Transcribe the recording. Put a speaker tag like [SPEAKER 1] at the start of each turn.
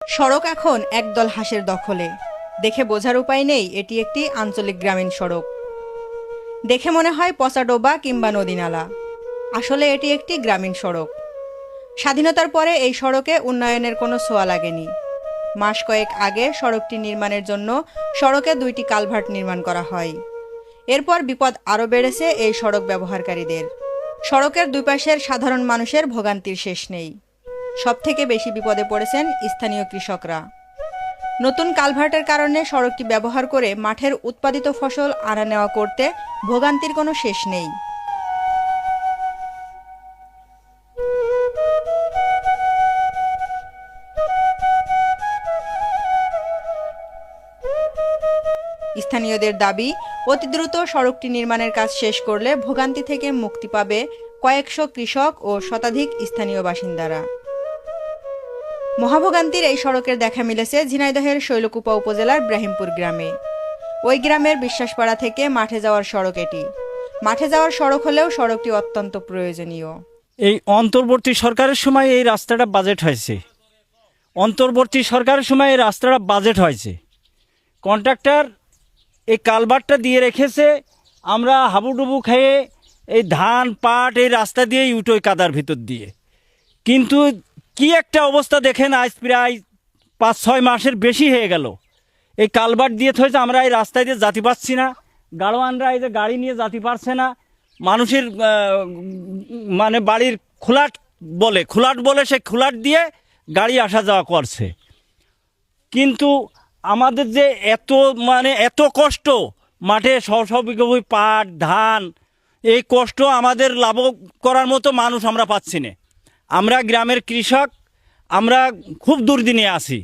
[SPEAKER 1] সড়ক এখন একদল হাঁসের দখলে। দেখে বোঝার উপায় নেই এটি একটি আঞ্চলিক গ্রামীণ সড়ক। দেখে মনে হয় পচা ডোবা কিংবা নদীনালা, আসলে এটি একটি গ্রামীণ সড়ক। স্বাধীনতার পরে এই সড়কে উন্নয়নের কোনো ছোঁয়া লাগেনি। মাস কয়েক আগে সড়কটি নির্মাণের জন্য সড়কে 2টি কালভার্ট নির্মাণ করা হয়। এরপর বিপদ আরও বেড়েছে এই সড়ক ব্যবহারকারীদের। সড়কের দুই পাশের সাধারণ মানুষের ভোগান্তির শেষ নেই। সবথেকে বেশি বিপদে পড়েছেন স্থানীয় কৃষকরা। নতুন কালভার্টের কারণে সড়কটি ব্যবহার করে মাঠের উৎপাদিত ফসল আনা নেওয়া করতে ভোগান্তির কোনো শেষ নেই। স্থানীয়দের দাবি, অতি দ্রুত সড়কটি নির্মাণের কাজ শেষ করলে ভোগান্তি থেকে মুক্তি পাবে কয়েকশো কৃষক ও শতাধিক স্থানীয় বাসিন্দারা। মহাভোগান্তির এই সড়কের দেখা মিলেছে ঝিনাইদহের শৈলকুপা উপজেলার ব্রাহিমপুর গ্রামে। ওই গ্রামের বিশ্বাসপাড়া থেকে মাঠে যাওয়ার সড়ক এটি। মাঠে যাওয়ার সড়ক হলেও সড়কটি অত্যন্ত প্রয়োজনীয়।
[SPEAKER 2] এই অন্তর্বর্তী সরকারের সময় এই রাস্তাটা বাজেট হয়েছে। অন্তর্বর্তী সরকারের সময় এই রাস্তাটা বাজেট হয়েছে। কন্ট্রাক্টর এই কালভার্টটা দিয়ে রেখেছে। আমরা হাবুডুবু খেয়ে এই ধান পাট এই রাস্তা দিয়েই উঠোই কাদার ভিতর দিয়ে। কিন্তু কি একটা অবস্থা দেখেন, আজ প্রায় 5-6 মাসের বেশি হয়ে গেল এই কালভার্ট দিয়ে হয়েছে। আমরা এই রাস্তায় দিয়ে যেতে পারছি না, গাড়োয়ানরা এই যে গাড়ি নিয়ে যেতে পারছে না। মানুষের মানে বাড়ির খোলাট বলে সেই খোলাট দিয়ে গাড়ি আসা যাওয়া করছে। কিন্তু আমাদের যে এত কষ্ট, মাঠে সব পাট ধান, এই কষ্ট আমাদের লাভ করার মতো মানুষ আমরা পাচ্ছি না। আমরা গ্রামের কৃষক, আমরা খুব দুর্দিনে আছি।